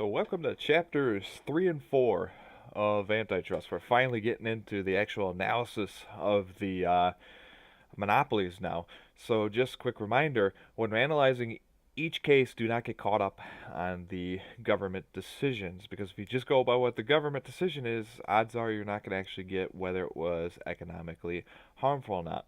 So, welcome to chapters 3 and 4 of Antitrust. We're finally getting into the actual analysis of the monopolies now. So, just a quick reminder when we're analyzing each case, do not get caught up on the government decisions because if you just go by what the government decision is, odds are you're not going to actually get whether it was economically harmful or not.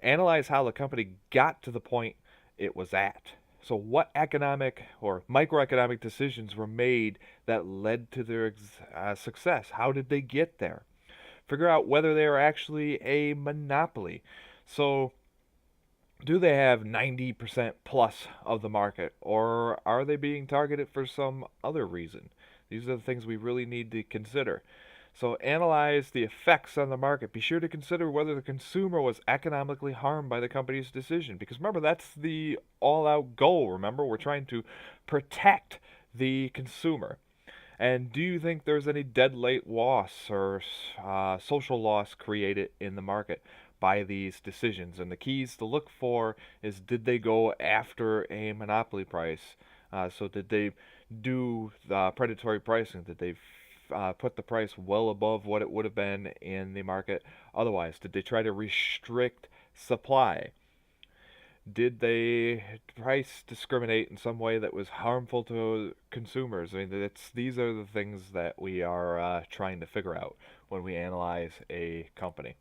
Analyze how the company got to the point it was at. So, what economic or microeconomic decisions were made that led to their success? How did they get there? Figure out whether they are actually a monopoly. So, do they have 90% plus of the market, or are they being targeted for some other reason? These are the things we really need to consider. So, analyze the effects on the market. Be sure to consider whether the consumer was economically harmed by the company's decision. Because remember, that's the all out goal. Remember, we're trying to protect the consumer. And do you think there's any dead late loss or social loss created in the market by these decisions? And the keys to look for is did they go after a monopoly price? So did they do predatory pricing? Did they put the price well above what it would have been in the market otherwise? Did they try to restrict supply? Did they price discriminate in some way that was harmful to consumers? I mean, these are the things that we are trying to figure out when we analyze a company.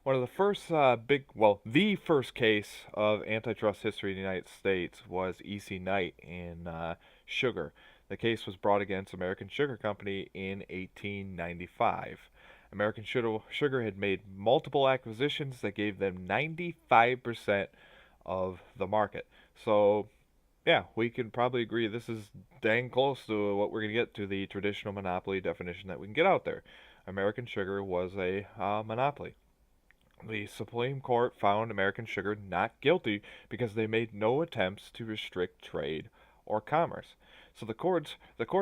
One of the first the first case of antitrust history in the United States was E.C. Knight in sugar. The case was brought against American Sugar Company in 1895. American Sugar had made multiple acquisitions that gave them 95% of the market. So, yeah, we can probably agree this is dang close to what we're going to get to the traditional monopoly definition that we can get out there. American Sugar was a monopoly. The Supreme Court found American Sugar not guilty because they made no attempts to restrict trade or commerce. So the courts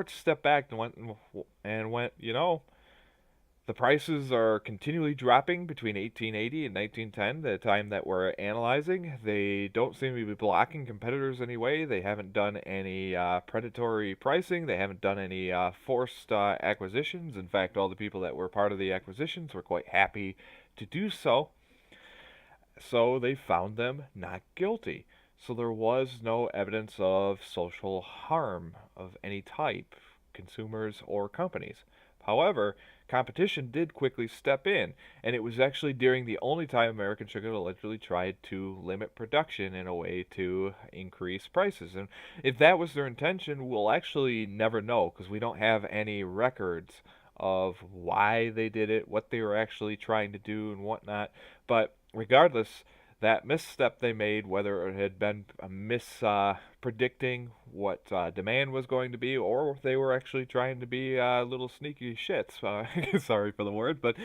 stepped back and went, the prices are continually dropping between 1880 and 1910, the time that we're analyzing. They don't seem to be blocking competitors anyway. They haven't done any predatory pricing. They haven't done any forced acquisitions. In fact, all the people that were part of the acquisitions were quite happy to do so. So they found them not guilty. So there was no evidence of social harm of any type, consumers or companies. However, competition did quickly step in, and it was actually during the only time American Sugar allegedly tried to limit production in a way to increase prices. And if that was their intention, we'll actually never know because we don't have any records of why they did it, what they were actually trying to do, and whatnot. But regardless, that misstep they made, whether it had been a predicting what demand was going to be, or if they were actually trying to be little sneaky shits. Sorry for the word, but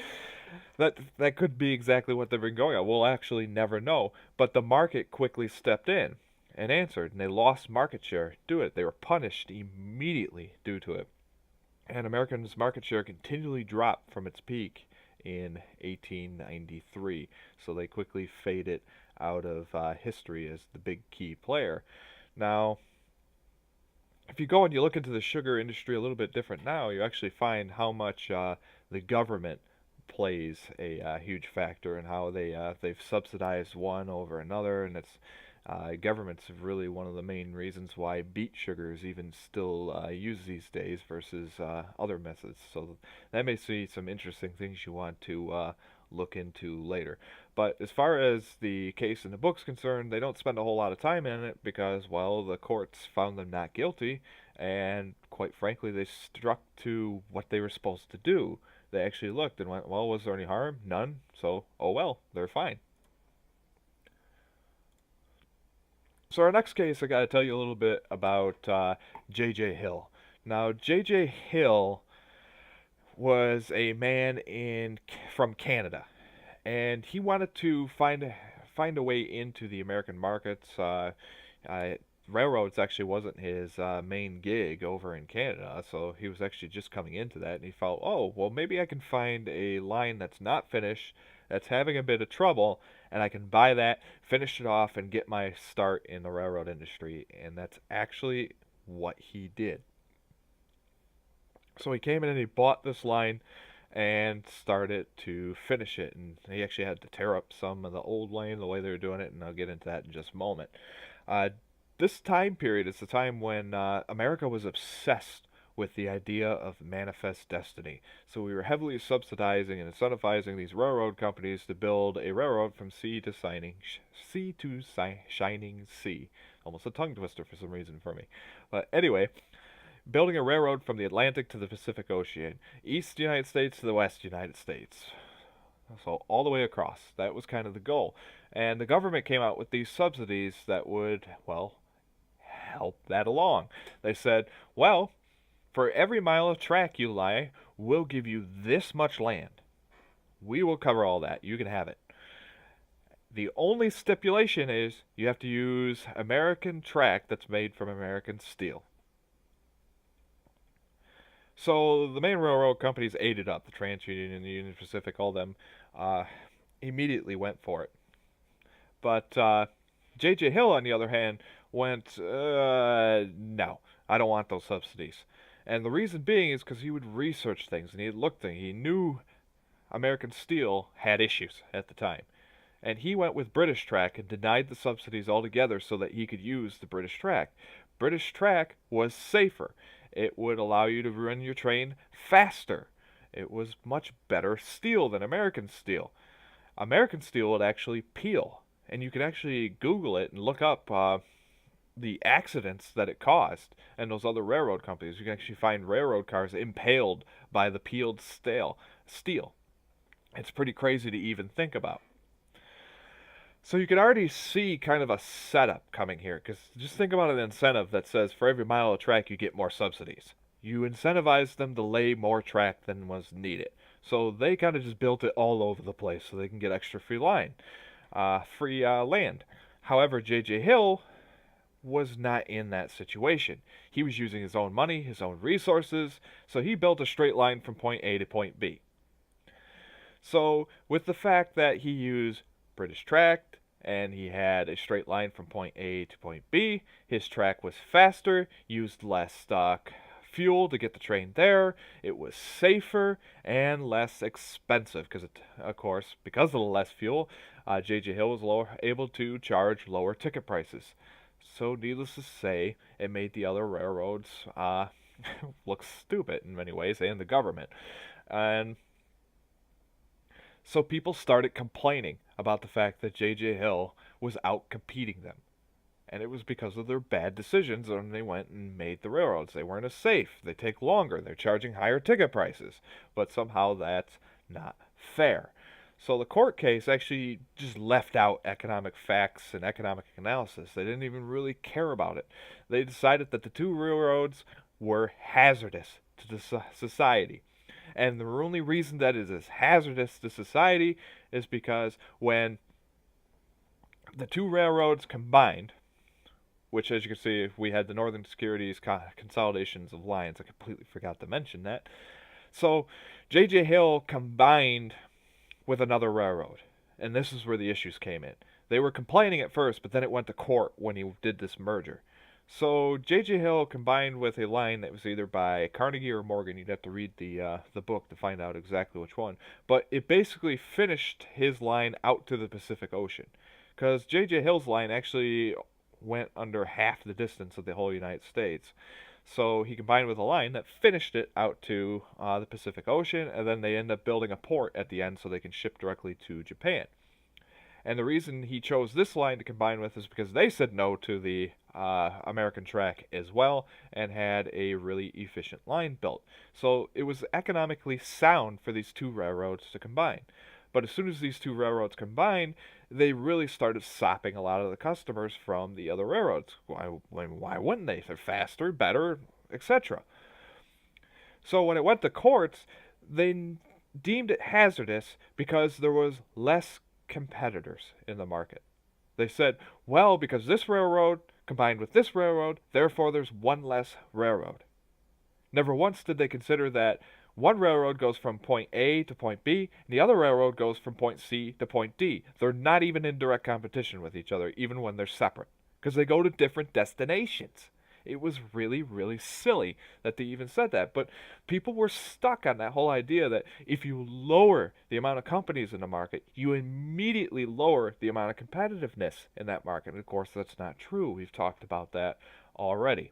that could be exactly what they've been going on. We'll actually never know. But the market quickly stepped in and answered, and they lost market share due to it. They were punished immediately due to it. And Americans' market share continually dropped from its peak in 1893. So they quickly faded out of history as the big key player. Now, if you go and you look into the sugar industry a little bit different now, you actually find how much the government plays a huge factor in how they've subsidized one over another, and it's government's really one of the main reasons why beet sugar is even still used these days versus other methods. So that may see some interesting things you want to look into later. But as far as the case in the book's concerned, they don't spend a whole lot of time in it because, well, the courts found them not guilty, and quite frankly, they stuck to what they were supposed to do. They actually looked and went, well, was there any harm? None. So, oh well, they're fine. So our next case, I got to tell you a little bit about J.J. Hill. Now, J.J. Hill was a man from Canada, and he wanted to find a way into the American markets. Uh, Railroads actually wasn't his main gig over in Canada, so he was actually just coming into that, and he felt, oh, well, maybe I can find a line that's not finished, that's having a bit of trouble, and I can buy that, finish it off, and get my start in the railroad industry. And that's actually what he did. So he came in and he bought this line and started to finish it. And he actually had to tear up some of the old lane, the way they were doing it, and I'll get into that in just a moment. Uh, this time period is the time when America was obsessed with the idea of manifest destiny. So we were heavily subsidizing and incentivizing these railroad companies to build a railroad from shining sea. Almost a tongue twister for some reason for me. But anyway, building a railroad from the Atlantic to the Pacific Ocean, east United States to the west United States. So all the way across. That was kind of the goal. And the government came out with these subsidies that would, well, help that along. They said, well, for every mile of track you lie, we'll give you this much land. We will cover all that. You can have it. The only stipulation is you have to use American track that's made from American steel. So the main railroad companies ate it up. The TransUnion and the Union Pacific, all them, immediately went for it. But J.J. Hill, on the other hand, went, no, I don't want those subsidies. And the reason being is because he would research things and he had looked things. He knew American steel had issues at the time. And he went with British track and denied the subsidies altogether so that he could use the British track. British track was safer. It would allow you to run your train faster. It was much better steel than American steel. American steel would actually peel. And you can actually Google it and look up the accidents that it caused and those other railroad companies. You can actually find railroad cars impaled by the peeled steel. It's pretty crazy to even think about. So you can already see kind of a setup coming here, because just think about an incentive that says for every mile of track you get more subsidies. You incentivize them to lay more track than was needed. So they kind of just built it all over the place so they can get extra free land. However, J.J. Hill was not in that situation. He was using his own money, his own resources, so he built a straight line from point A to point B. So with the fact that he used British track and he had a straight line from point A to point B, his track was faster, used less stock fuel to get the train there, it was safer and less expensive because, of course, because of the less fuel, J.J. Hill was able to charge lower ticket prices. So needless to say, it made the other railroads look stupid in many ways, and the government. And so people started complaining about the fact that J.J. Hill was out competing them. And it was because of their bad decisions when they went and made the railroads. They weren't as safe. They take longer. They're charging higher ticket prices. But somehow that's not fair. So the court case actually just left out economic facts and economic analysis. They didn't even really care about it. They decided that the two railroads were hazardous to the society. And the only reason that it is hazardous to society is because when the two railroads combined, which, as you can see, we had the Northern Securities consolidations of lines. I completely forgot to mention that. So J.J. Hill combined with another railroad, and this is where the issues came in. They were complaining at first, but then it went to court when he did this merger. So J.J. Hill combined with a line that was either by Carnegie or Morgan. You'd have to read the book to find out exactly which one. But it basically finished his line out to the Pacific Ocean, because J.J. Hill's line actually went under half the distance of the whole United States. So he combined with a line that finished it out to the Pacific Ocean, and then they end up building a port at the end so they can ship directly to Japan. And the reason he chose this line to combine with is because they said no to the American track as well and had a really efficient line built. So it was economically sound for these two railroads to combine. But as soon as these two railroads combined, they really started sopping a lot of the customers from the other railroads. Why wouldn't they? They're faster, better, etc. So when it went to courts, they deemed it hazardous because there was less competitors in the market. They said, well, because this railroad combined with this railroad, therefore there's one less railroad. Never once did they consider that one railroad goes from point A to point B, and the other railroad goes from point C to point D. They're not even in direct competition with each other, even when they're separate, because they go to different destinations. It was really, really silly that they even said that. But people were stuck on that whole idea that if you lower the amount of companies in the market, you immediately lower the amount of competitiveness in that market. And of course, that's not true. We've talked about that already.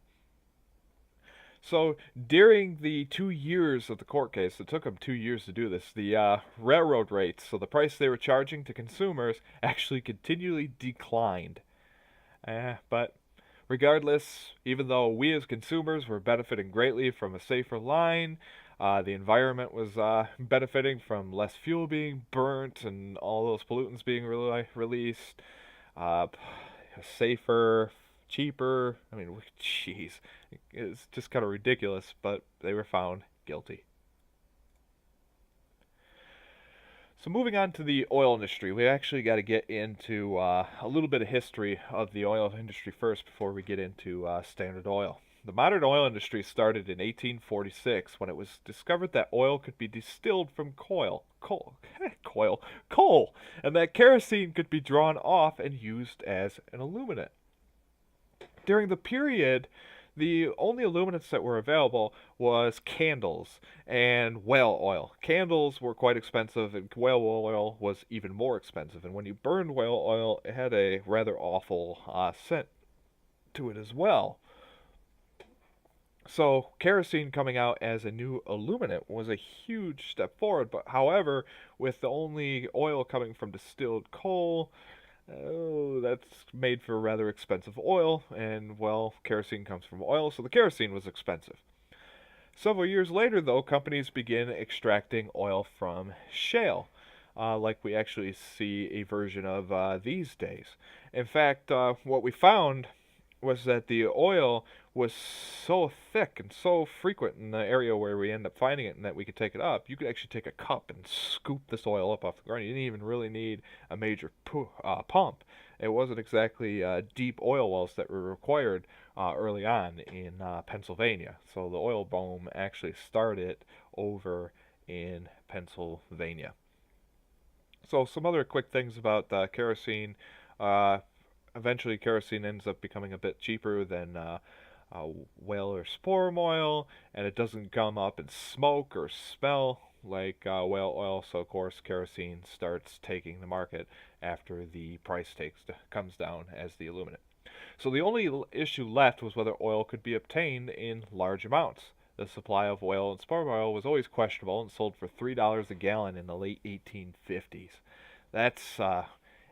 So during the 2 years of the court case, it took them 2 years to do this, the railroad rates, so the price they were charging to consumers, actually continually declined. But regardless, even though we as consumers were benefiting greatly from a safer line, the environment was benefiting from less fuel being burnt and all those pollutants being released, uh, safer, cheaper. I mean, jeez, it's just kind of ridiculous, but they were found guilty. So moving on to the oil industry, we actually got to get into a little bit of history of the oil industry first before we get into Standard Oil. The modern oil industry started in 1846 when it was discovered that oil could be distilled from coal, and that kerosene could be drawn off and used as an illuminant. During the period, the only illuminants that were available was candles and whale oil. Candles were quite expensive, and whale oil was even more expensive. And when you burned whale oil, it had a rather awful scent to it as well. So kerosene coming out as a new illuminant was a huge step forward. But however, with the only oil coming from distilled coal, oh, that's made for rather expensive oil, and well, kerosene comes from oil, so the kerosene was expensive. Several years later, though, companies begin extracting oil from shale, like we actually see a version of these days. In fact, what we found was that the oil was so thick and so frequent in the area where we end up finding it and that we could take it up. You could actually take a cup and scoop this oil up off the ground. You didn't even really need a major pump. It wasn't exactly deep oil wells that were required early on in Pennsylvania. So the oil boom actually started over in Pennsylvania. So some other quick things about kerosene. Uh, Eventually, kerosene ends up becoming a bit cheaper than whale or sperm oil, and it doesn't come up in smoke or smell like whale oil. So, of course, kerosene starts taking the market after the price comes down as the illuminant. So the only issue left was whether oil could be obtained in large amounts. The supply of whale and sperm oil was always questionable and sold for $3 a gallon in the late 1850s. That's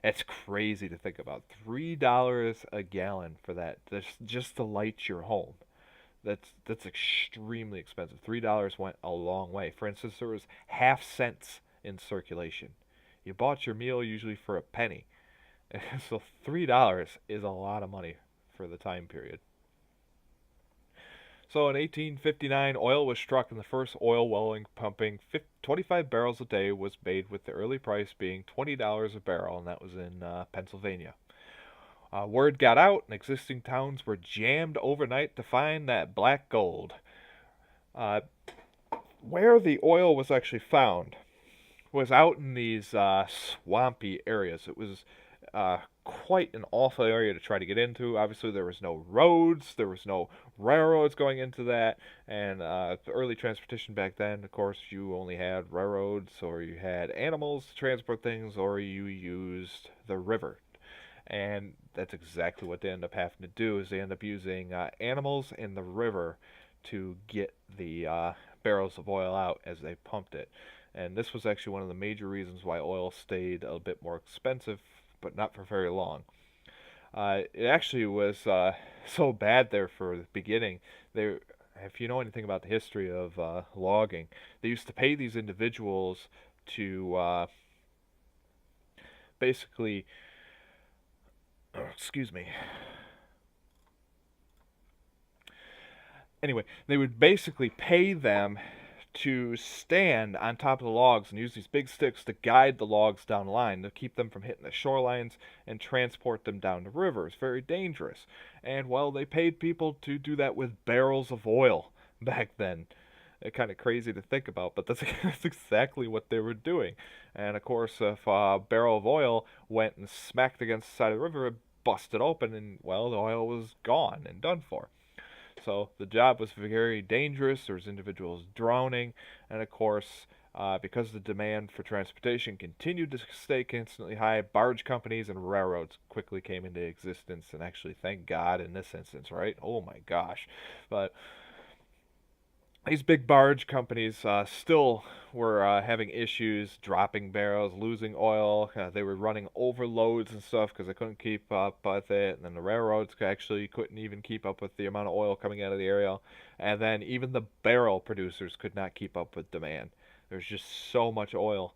it's crazy to think about. $3 a gallon for that, just to light your home. That's extremely expensive. $3 went a long way. For instance, there was half cents in circulation. You bought your meal usually for a penny. So $3 is a lot of money for the time period. So in 1859, oil was struck, and the first oil well pumping 25 barrels a day was made, with the early price being $20 a barrel, and that was in Pennsylvania. Word got out, and existing towns were jammed overnight to find that black gold. Uh, where the oil was actually found was out in these swampy areas. It was quite an awful area to try to get into. Obviously, there was no roads, there was no railroads going into that, and the early transportation back then, of course, you only had railroads, or you had animals to transport things, or you used the river. And that's exactly what they end up having to do, is they end up using animals in the river to get the barrels of oil out as they pumped it. And this was actually one of the major reasons why oil stayed a bit more expensive, but not for very long. It actually was so bad there for the beginning. They, if you know anything about the history of logging, they used to pay these individuals to basically, excuse me. Anyway, they would basically pay them to stand on top of the logs and use these big sticks to guide the logs down the line to keep them from hitting the shorelines and transport them down the rivers. Very dangerous. And well, they paid people to do that with barrels of oil back then. Kind of crazy to think about, but that's exactly what they were doing. And of course, if a barrel of oil went and smacked against the side of the river, it busted open, and well, the oil was gone and done for. So the job was very dangerous. There was individuals drowning, and of course, because the demand for transportation continued to stay constantly high, barge companies and railroads quickly came into existence. And actually, thank God in this instance, right? Oh my gosh. But these big barge companies still were having issues dropping barrels, losing oil. They were running overloads and stuff because they couldn't keep up with it. And then the railroads actually couldn't even keep up with the amount of oil coming out of the area. And then even the barrel producers could not keep up with demand. There's just so much oil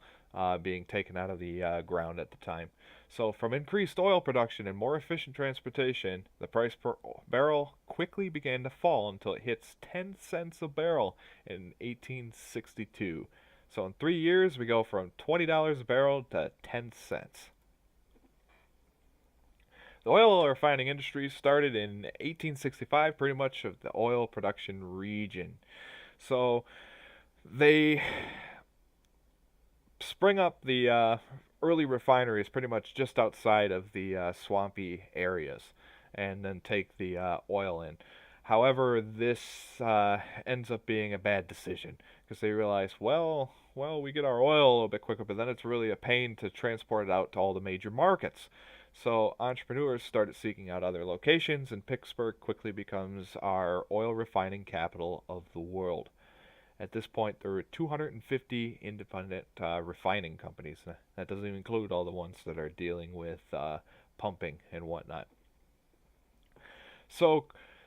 being taken out of the ground at the time. So, from increased oil production and more efficient transportation, the price per barrel quickly began to fall until it hits 10 cents a barrel in 1862. So, in 3 years, we go from $20 a barrel to 10 cents. The oil refining industry started in 1865, pretty much of the oil production region. So, they spring up the early refineries pretty much just outside of the swampy areas and then take the oil in. However, this ends up being a bad decision because they realize, well, we get our oil a little bit quicker, but then it's really a pain to transport it out to all the major markets. So entrepreneurs started seeking out other locations, and Pittsburgh quickly becomes our oil refining capital of the world. At this point, there were 250 independent refining companies. That doesn't even include all the ones that are dealing with pumping and whatnot. So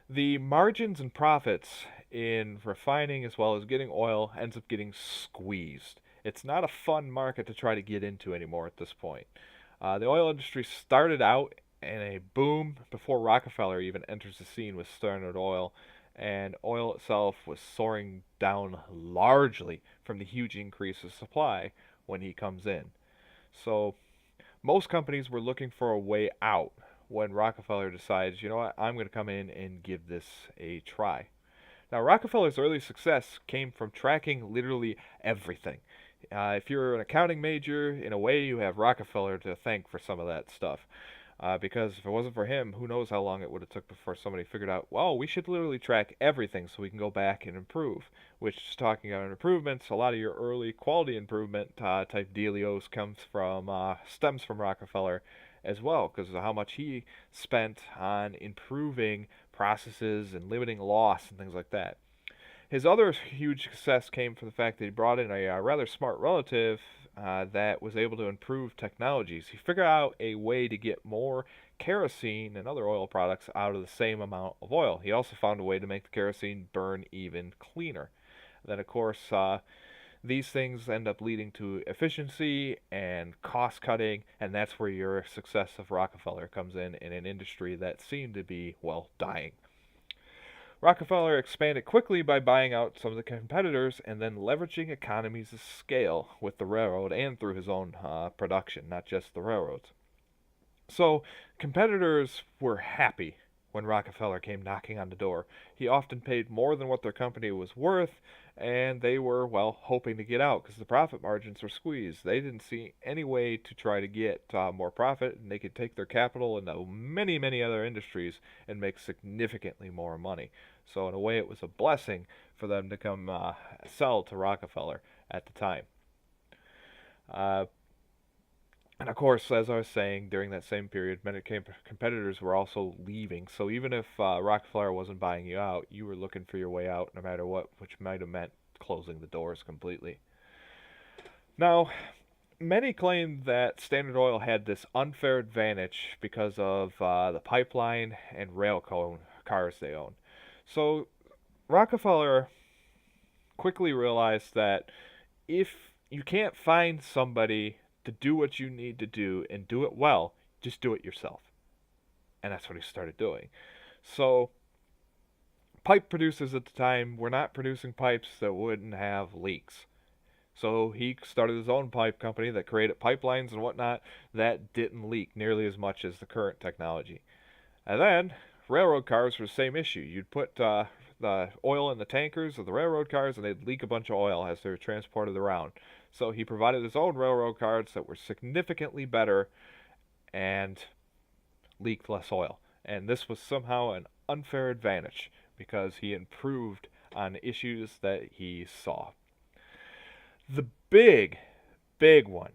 the margins and profits in refining as well as getting oil ends up getting squeezed. It's not a fun market to try to get into anymore at this point. The oil industry started out in a boom before Rockefeller even enters the scene with Standard Oil, and oil itself was soaring down largely from the huge increase of supply when he comes in. So most companies were looking for a way out when Rockefeller decides, you know what, I'm going to come in and give this a try. Now, Rockefeller's early success came from tracking literally everything. If you're an accounting major, in a way, you have Rockefeller to thank for some of that stuff. Because if it wasn't for him, who knows how long it would have took before somebody figured out, well, we should literally track everything so we can go back and improve. Which, talking about improvements, a lot of your early quality improvement type dealios stems from Rockefeller as well, because of how much he spent on improving processes and limiting loss and things like that. His other huge success came from the fact that he brought in a rather smart relative that was able to improve technologies. He figured out a way to get more kerosene and other oil products out of the same amount of oil. He also found a way to make the kerosene burn even cleaner. Then, of course, these things end up leading to efficiency and cost cutting, and that's where your success of Rockefeller comes in an industry that seemed to be, well, dying. Rockefeller expanded quickly by buying out some of the competitors and then leveraging economies of scale with the railroad and through his own production, not just the railroads. So, competitors were happy when Rockefeller came knocking on the door. He often paid more than what their company was worth, and they were, well, hoping to get out because the profit margins were squeezed. They didn't see any way to try to get more profit, and they could take their capital into many, many other industries and make significantly more money. So, in a way, it was a blessing for them to come sell to Rockefeller at the time. And of course, as I was saying, during that same period, many competitors were also leaving. So even if Rockefeller wasn't buying you out, you were looking for your way out no matter what, which might have meant closing the doors completely. Now, many claim that Standard Oil had this unfair advantage because of the pipeline and cars they own. So Rockefeller quickly realized that if you can't find somebody to do what you need to do and do it well, just do it yourself. And that's what he started doing. So, pipe producers at the time were not producing pipes that wouldn't have leaks. So he started his own pipe company that created pipelines and whatnot that didn't leak nearly as much as the current technology. And then, railroad cars were the same issue. You'd put the oil in the tankers of the railroad cars and they'd leak a bunch of oil as they were transported around. So he provided his own railroad cars that were significantly better and leaked less oil. And this was somehow an unfair advantage because he improved on issues that he saw. The big one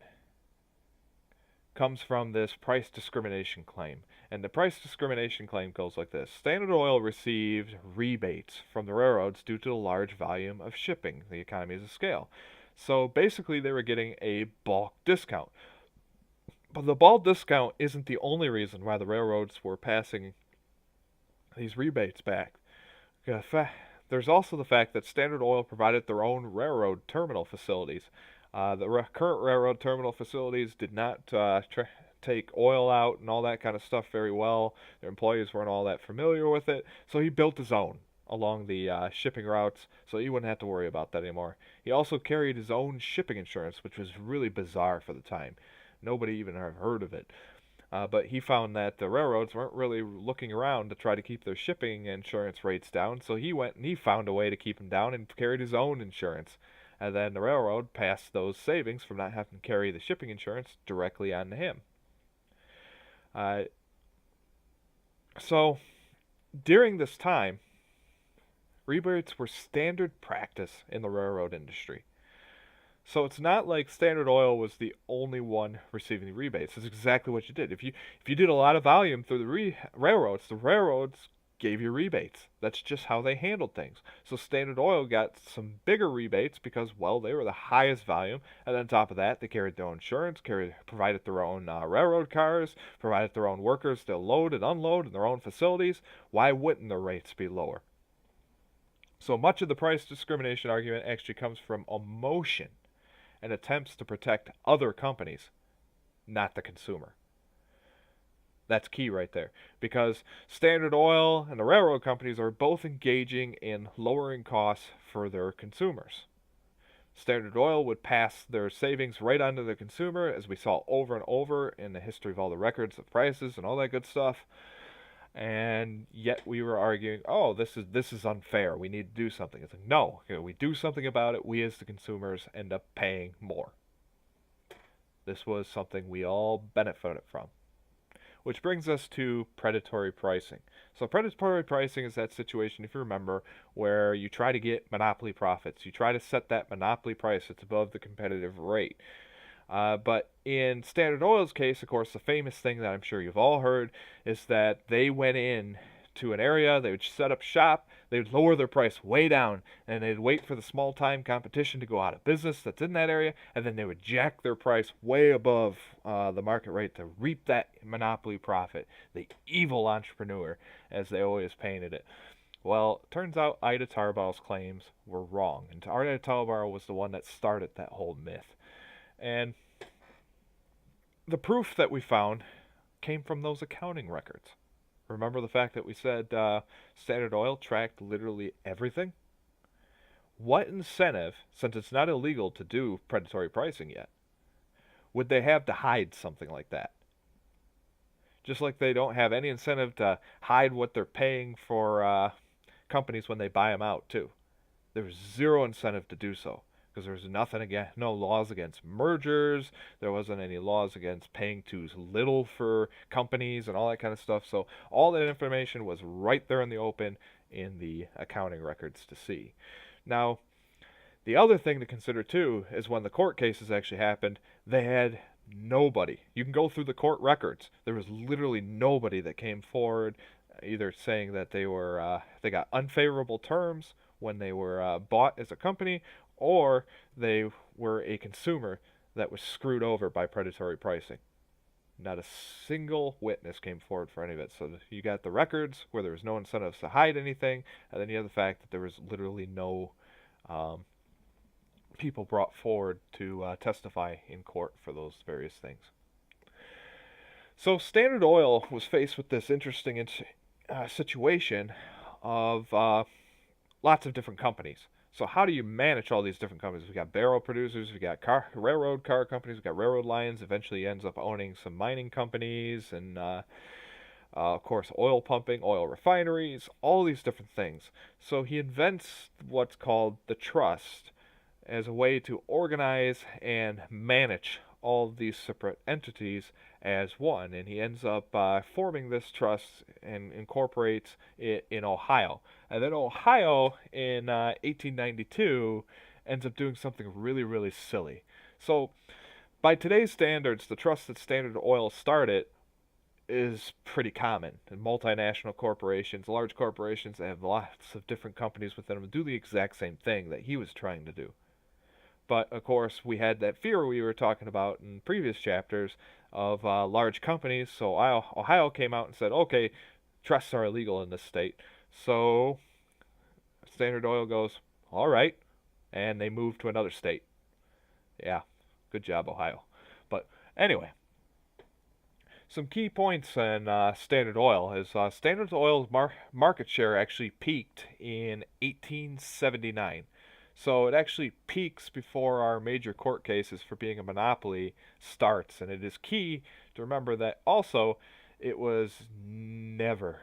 comes from this price discrimination claim. And the price discrimination claim goes like this: Standard Oil received rebates from the railroads due to the large volume of shipping, the economies of scale. So basically, they were getting a bulk discount. But the bulk discount isn't the only reason why the railroads were passing these rebates back. There's also the fact that Standard Oil provided their own railroad terminal facilities. The current railroad terminal facilities did not take oil out and all that kind of stuff very well. Their employees weren't all that familiar with it, so he built his own along the shipping routes, so he wouldn't have to worry about that anymore. He also carried his own shipping insurance, which was really bizarre for the time. Nobody even had heard of it. But he found that the railroads weren't really looking around to try to keep their shipping insurance rates down, so he went and he found a way to keep them down and carried his own insurance. And then the railroad passed those savings from not having to carry the shipping insurance directly on to him. Uh, so during this time, rebates were standard practice in the railroad industry. So it's not like Standard Oil was the only one receiving the rebates. It's exactly what you did. If you did a lot of volume through the railroads gave you rebates. That's just how they handled things. So Standard Oil got some bigger rebates because, well, they were the highest volume, and on top of that, they carried their own insurance, provided their own railroad cars, provided their own workers to load and unload in their own facilities. Why wouldn't their rates be lower? So much of the price discrimination argument actually comes from emotion and attempts to protect other companies, not the consumer. That's key right there, because Standard Oil and the railroad companies are both engaging in lowering costs for their consumers. Standard Oil would pass their savings right on to the consumer, as we saw over and over in the history of all the records of prices and all that good stuff. And yet we were arguing, oh, this is unfair. We need to do something. It's like, no, we do something about it. We as the consumers end up paying more. This was something we all benefited from. Which brings us to predatory pricing. So predatory pricing is that situation, if you remember, where you try to get monopoly profits. You try to set that monopoly price that's above the competitive rate. But in Standard Oil's case, of course, the famous thing that I'm sure you've all heard is that they went in to an area, they would set up shop, they would lower their price way down, and they'd wait for the small-time competition to go out of business that's in that area, and then they would jack their price way above the market rate to reap that monopoly profit. The evil entrepreneur, as they always painted it. Well, it turns out Ida Tarbar's claims were wrong, and Ida Tarbar was the one that started that whole myth. And the proof that we found came from those accounting records. Remember the fact that we said Standard Oil tracked literally everything? What incentive, since it's not illegal to do predatory pricing yet, would they have to hide something like that? Just like they don't have any incentive to hide what they're paying for companies when they buy them out, too. There's zero incentive to do so. Because there's no laws against mergers, there wasn't any laws against paying too little for companies and all that kind of stuff. So all that information was right there in the open in the accounting records to see. Now, the other thing to consider too is when the court cases actually happened, they had nobody. You can go through the court records. There was literally nobody that came forward either saying that they got unfavorable terms when they were bought as a company, or they were a consumer that was screwed over by predatory pricing. Not a single witness came forward for any of it. So you got the records where there was no incentives to hide anything, and then you have the fact that there was literally no people brought forward to testify in court for those various things. So Standard Oil was faced with this interesting situation of lots of different companies. So how do you manage all these different companies? We got barrel producers, we got railroad car companies, we got railroad lines. Eventually, he ends up owning some mining companies, and of course, oil pumping, oil refineries, all these different things. So he invents what's called the trust as a way to organize and manage all these separate entities as one, and he ends up forming this trust and incorporates it in Ohio. And then Ohio in 1892 ends up doing something really, really silly. So, by today's standards, the trust that Standard Oil started is pretty common. And multinational corporations, large corporations that have lots of different companies within them, do the exact same thing that he was trying to do. But of course, we had that fear we were talking about in previous chapters of large companies. So Ohio came out and said, okay, trusts are illegal in this state. So Standard Oil goes, all right, and they move to another state. Yeah, good job, Ohio. But anyway, some key points in Standard Oil is Standard Oil's market share actually peaked in 1879. So it actually peaks before our major court cases for being a monopoly starts. And it is key to remember that also it was never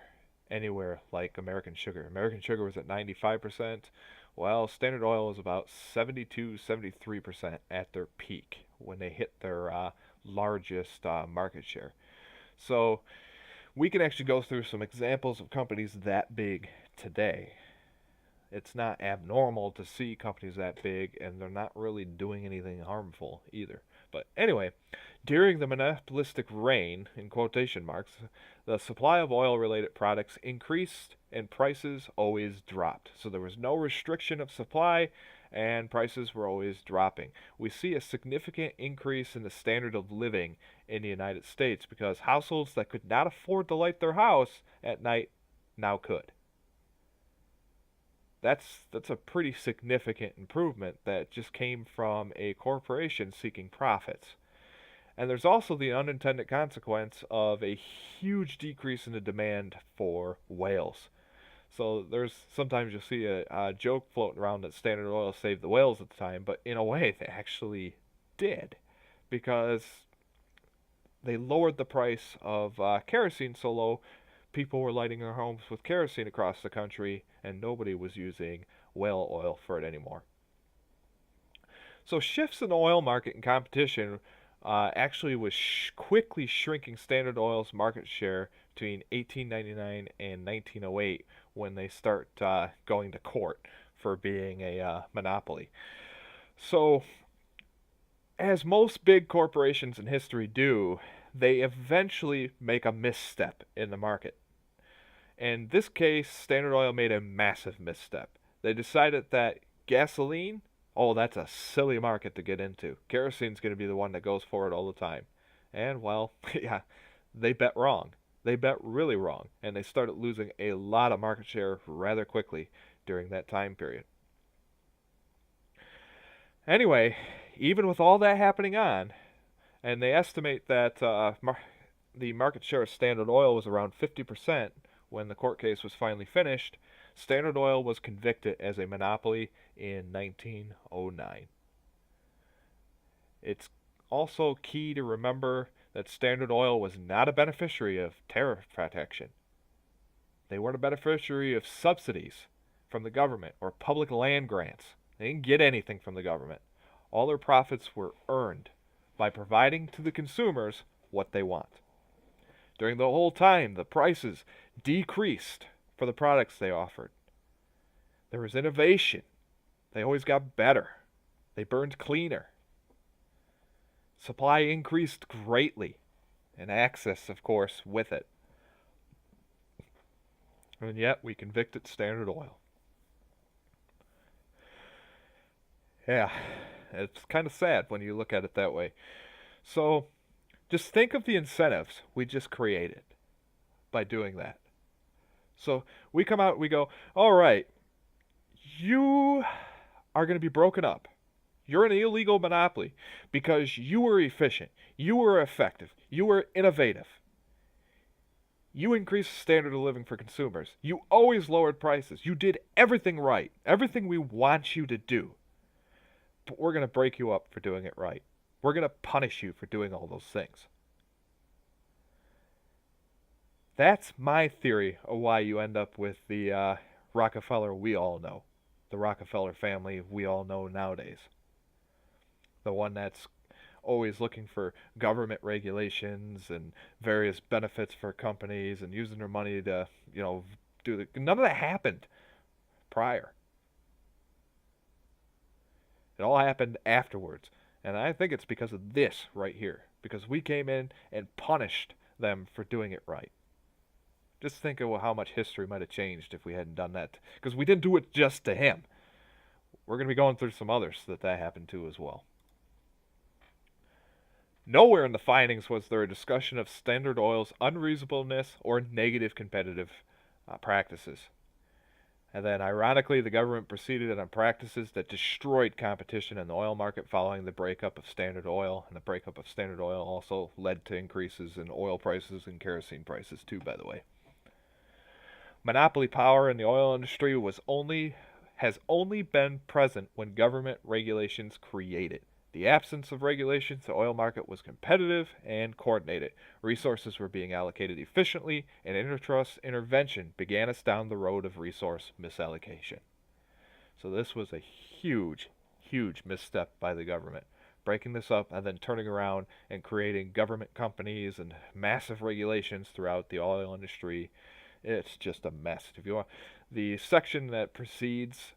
anywhere like American Sugar. American Sugar was at 95%. Well, Standard Oil was about 72, 73% at their peak when they hit their largest market share. So we can actually go through some examples of companies that big today. It's not abnormal to see companies that big, and they're not really doing anything harmful either. But anyway, during the monopolistic reign, in quotation marks, the supply of oil-related products increased and prices always dropped. So there was no restriction of supply, and prices were always dropping. We see a significant increase in the standard of living in the United States because households that could not afford to light their house at night now could. That's a pretty significant improvement that just came from a corporation seeking profits. And there's also the unintended consequence of a huge decrease in the demand for whales. So there's sometimes you'll see a joke floating around that Standard Oil saved the whales at the time, but in a way they actually did, because they lowered the price of kerosene so low, people were lighting their homes with kerosene across the country, and nobody was using whale oil for it anymore. So shifts in the oil market and competition actually was quickly shrinking Standard Oil's market share between 1899 and 1908 when they start going to court for being a monopoly. So, as most big corporations in history do, they eventually make a misstep in the market. In this case, Standard Oil made a massive misstep. They decided that gasoline, oh, that's a silly market to get into. Kerosene's going to be the one that goes for it all the time. And, well, yeah, they bet wrong. They bet really wrong. And they started losing a lot of market share rather quickly during that time period. Anyway, even with all that happening on, and they estimate that the market share of Standard Oil was around 50% when the court case was finally finished, Standard Oil was convicted as a monopoly in 1909. It's also key to remember that Standard Oil was not a beneficiary of tariff protection. They weren't a beneficiary of subsidies from the government or public land grants. They didn't get anything from the government. All their profits were earned by providing to the consumers what they want. During the whole time, the prices decreased for the products they offered. There was innovation. They always got better. They burned cleaner. Supply increased greatly, and access, of course, with it. And yet, we convicted Standard Oil. Yeah, it's kind of sad when you look at it that way. So, just think of the incentives we just created by doing that. So, we come out, we go, all right, you are going to be broken up. You're an illegal monopoly because you were efficient, you were effective, you were innovative. You increased the standard of living for consumers. You always lowered prices. You did everything right, everything we want you to do. But we're going to break you up for doing it right. We're going to punish you for doing all those things. That's my theory of why you end up with the Rockefeller we all know. The Rockefeller family we all know nowadays. The one that's always looking for government regulations and various benefits for companies and using their money to, do none of that happened prior. It all happened afterwards. And I think it's because of this right here. Because we came in and punished them for doing it right. Just think of how much history might have changed if we hadn't done that. Because we didn't do it just to him. We're going to be going through some others that happened to as well. Nowhere in the findings was there a discussion of Standard Oil's unreasonableness or negative competitive practices. And then, ironically, the government proceeded on practices that destroyed competition in the oil market following the breakup of Standard Oil. And the breakup of Standard Oil also led to increases in oil prices and kerosene prices, too, by the way. Monopoly power in the oil industry has only been present when government regulations created. The absence of regulations, the oil market was competitive and coordinated. Resources were being allocated efficiently, and antitrust intervention began us down the road of resource misallocation. So this was a huge, huge misstep by the government. Breaking this up and then turning around and creating government companies and massive regulations throughout the oil industry. It's just a mess. If you want, the section that precedes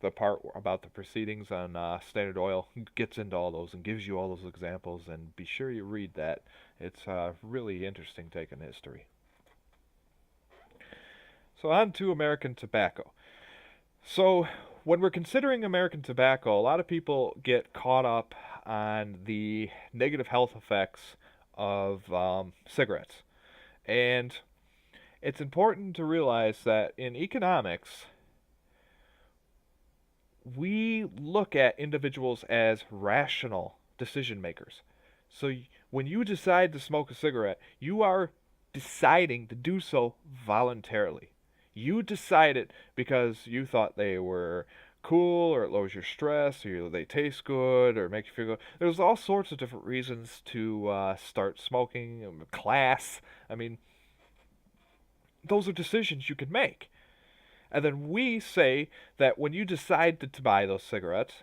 the part about the proceedings on Standard Oil gets into all those and gives you all those examples, and be sure you read that. It's a really interesting take on history. So on to American tobacco. So when we're considering American tobacco, a lot of people get caught up on the negative health effects of cigarettes. And it's important to realize that in economics, we look at individuals as rational decision makers. So when you decide to smoke a cigarette, you are deciding to do so voluntarily. You decide it because you thought they were cool, or it lowers your stress, or they taste good, or make you feel good. There's all sorts of different reasons to start smoking, class. I mean, those are decisions you can make. And then we say that when you decide to buy those cigarettes,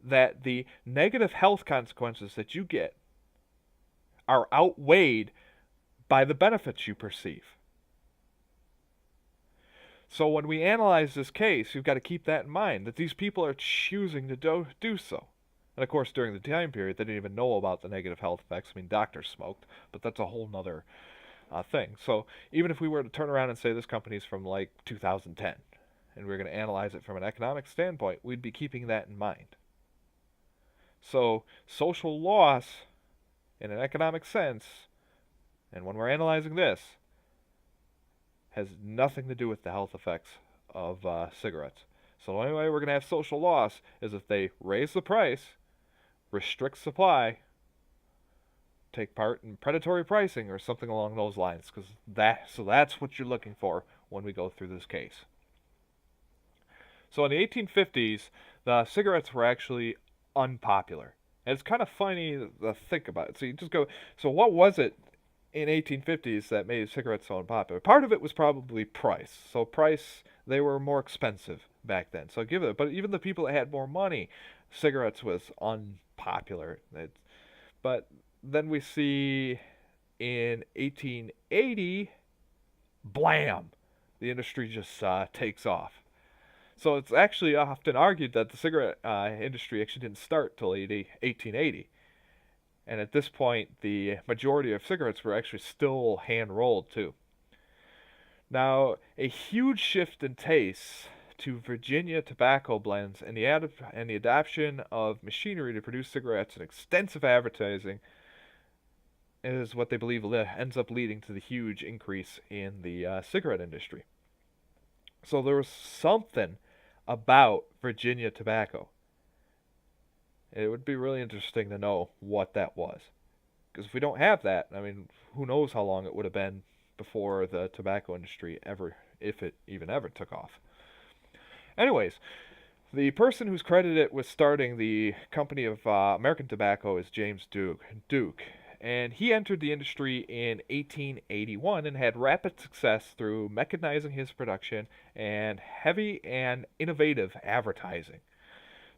that the negative health consequences that you get are outweighed by the benefits you perceive. So when we analyze this case, you've got to keep that in mind, that these people are choosing to do so. And of course, during the time period, they didn't even know about the negative health effects. I mean, doctors smoked, but that's a whole nother thing. So even if we were to turn around and say this company's from like 2010, and we're going to analyze it from an economic standpoint, we'd be keeping that in mind. So social loss, in an economic sense, and when we're analyzing this, has nothing to do with the health effects of cigarettes. So the only way we're going to have social loss is if they raise the price, restrict supply, take part in predatory pricing or something along those lines, because that's what you're looking for when we go through this case. So in the 1850s, the cigarettes were actually unpopular. And it's kind of funny to think about it. So you just go, so what was it in 1850s that made cigarettes so unpopular? Part of it was probably price. So price, they were more expensive back then. So but even the people that had more money, cigarettes was unpopular. But then we see in 1880, blam, the industry just takes off. So it's actually often argued that the cigarette industry actually didn't start till 1880. And at this point, the majority of cigarettes were actually still hand-rolled, too. Now, a huge shift in tastes to Virginia tobacco blends and the adoption of machinery to produce cigarettes and extensive advertising is what they believe ends up leading to the huge increase in the cigarette industry. So there was something about Virginia tobacco. It would be really interesting to know what that was. Because if we don't have that, I mean, who knows how long it would have been before the tobacco industry ever, if it even ever took off. Anyways, the person who's credited with starting the company of American Tobacco is James Duke. And he entered the industry in 1881 and had rapid success through mechanizing his production and heavy and innovative advertising.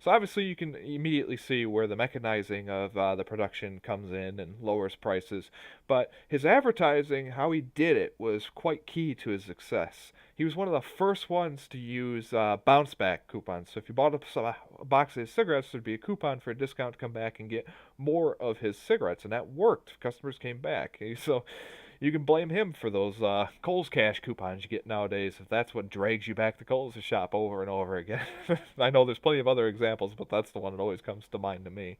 So obviously you can immediately see where the mechanizing of the production comes in and lowers prices. But his advertising, how he did it, was quite key to his success. He was one of the first ones to use bounce back coupons. So if you bought a box of his cigarettes, there'd be a coupon for a discount to come back and get more of his cigarettes, and that worked. Customers came back. So you can blame him for those Kohl's Cash coupons you get nowadays, if that's what drags you back to Kohl's to shop over and over again. I know there's plenty of other examples, but that's the one that always comes to mind to me.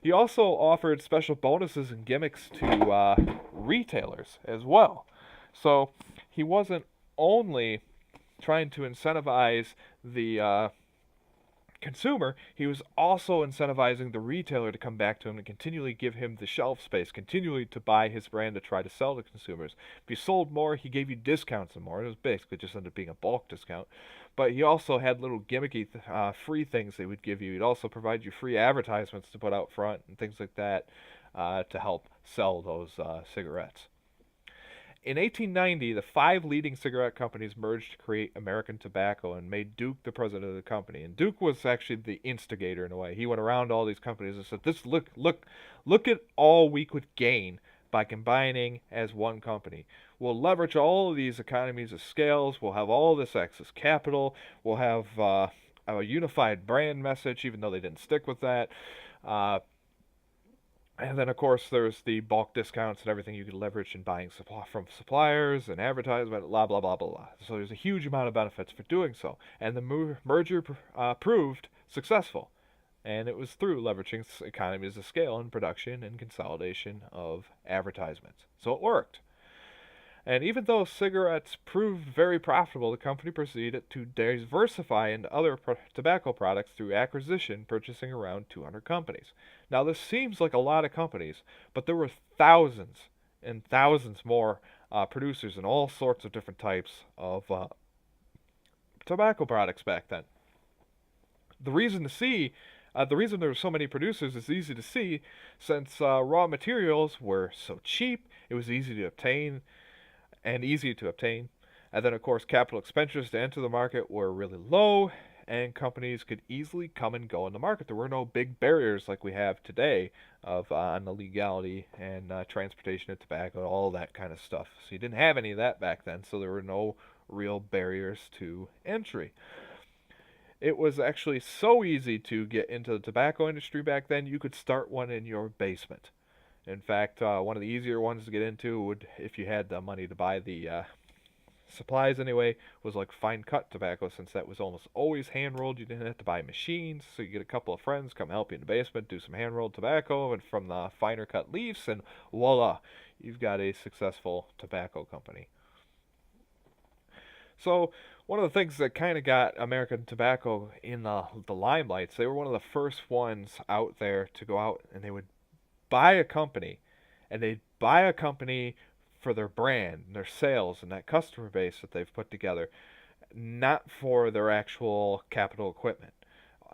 He also offered special bonuses and gimmicks to retailers as well. So he wasn't only trying to incentivize the consumer, he was also incentivizing the retailer to come back to him and continually give him the shelf space, continually to buy his brand to try to sell to consumers. If you sold more, he gave you discounts and more. It was basically just ended up being a bulk discount. But he also had little gimmicky free things they would give you. He'd also provide you free advertisements to put out front and things like that to help sell those cigarettes. In 1890, the 5 leading cigarette companies merged to create American Tobacco and made Duke the president of the company. And Duke was actually the instigator in a way. He went around all these companies and said, "This look at all we could gain by combining as one company. We'll leverage all of these economies of scales. We'll have all this excess capital. We'll have a unified brand message, even though they didn't stick with that." And then, of course, there's the bulk discounts and everything you could leverage in buying from suppliers and advertisement, blah, blah, blah, blah, blah. So there's a huge amount of benefits for doing so. And the merger proved successful. And it was through leveraging economies of scale in production and consolidation of advertisements. So it worked. And even though cigarettes proved very profitable, the company proceeded to diversify into other tobacco products through acquisition, purchasing around 200 companies. Now, this seems like a lot of companies, but there were thousands and thousands more producers in all sorts of different types of tobacco products back then. The reason there were so many producers is easy to see, since raw materials were so cheap, it was easy to obtain and easy to obtain. And then, of course, capital expenditures to enter the market were really low, and companies could easily come and go in the market. There were no big barriers like we have today of on the legality and transportation of tobacco, all that kind of stuff. So you didn't have any of that back then, so there were no real barriers to entry. It was actually so easy to get into the tobacco industry back then, you could start one in your basement. In fact, one of the easier ones to get into would, if you had the money to buy the supplies anyway, was like fine cut tobacco, since that was almost always hand rolled. You didn't have to buy machines, so you get a couple of friends come help you in the basement, do some hand rolled tobacco, and from the finer cut leaves, and voila, you've got a successful tobacco company. So one of the things that kind of got American Tobacco in the limelight, they were one of the first ones out there to go out and they would buy a company, and they'd buy a company for their brand, and their sales, and that customer base that they've put together, not for their actual capital equipment.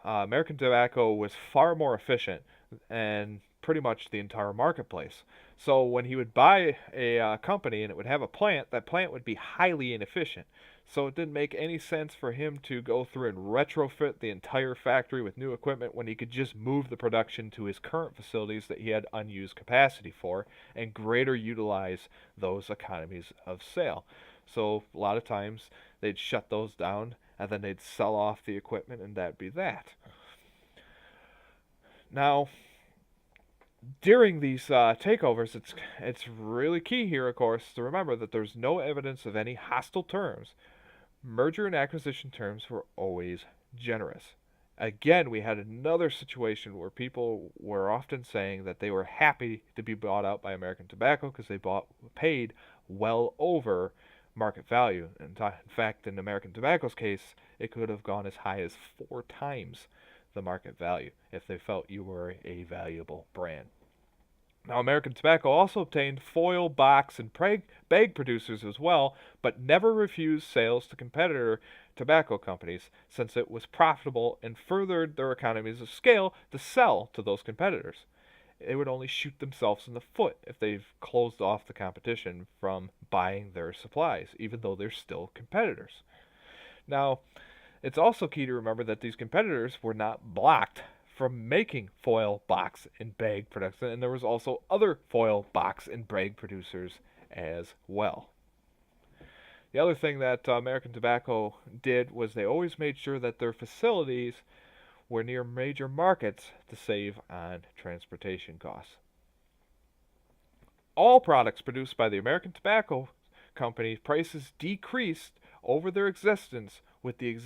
American Tobacco was far more efficient and pretty much the entire marketplace. So when he would buy a company and it would have a plant, that plant would be highly inefficient. So it didn't make any sense for him to go through and retrofit the entire factory with new equipment when he could just move the production to his current facilities that he had unused capacity for and greater utilize those economies of scale. So a lot of times they'd shut those down and then they'd sell off the equipment, and that'd be that. Now, during these takeovers, it's really key here, of course, to remember that there's no evidence of any hostile terms. Merger and acquisition terms were always generous. Again, we had another situation where people were often saying that they were happy to be bought out by American Tobacco because they paid well over market value. In fact, in American Tobacco's case, it could have gone as high as 4 times the market value if they felt you were a valuable brand. Now, American Tobacco also obtained foil, box, and bag producers as well, but never refused sales to competitor tobacco companies, since it was profitable and furthered their economies of scale to sell to those competitors. They would only shoot themselves in the foot if they've closed off the competition from buying their supplies, even though they're still competitors. Now, It's also key to remember that these competitors were not blocked from making foil, box, and bag production, and there was also other foil, box, and bag producers as well. The other thing that American Tobacco did was they always made sure that their facilities were near major markets to save on transportation costs. All products produced by the American Tobacco Company prices decreased over their existence with the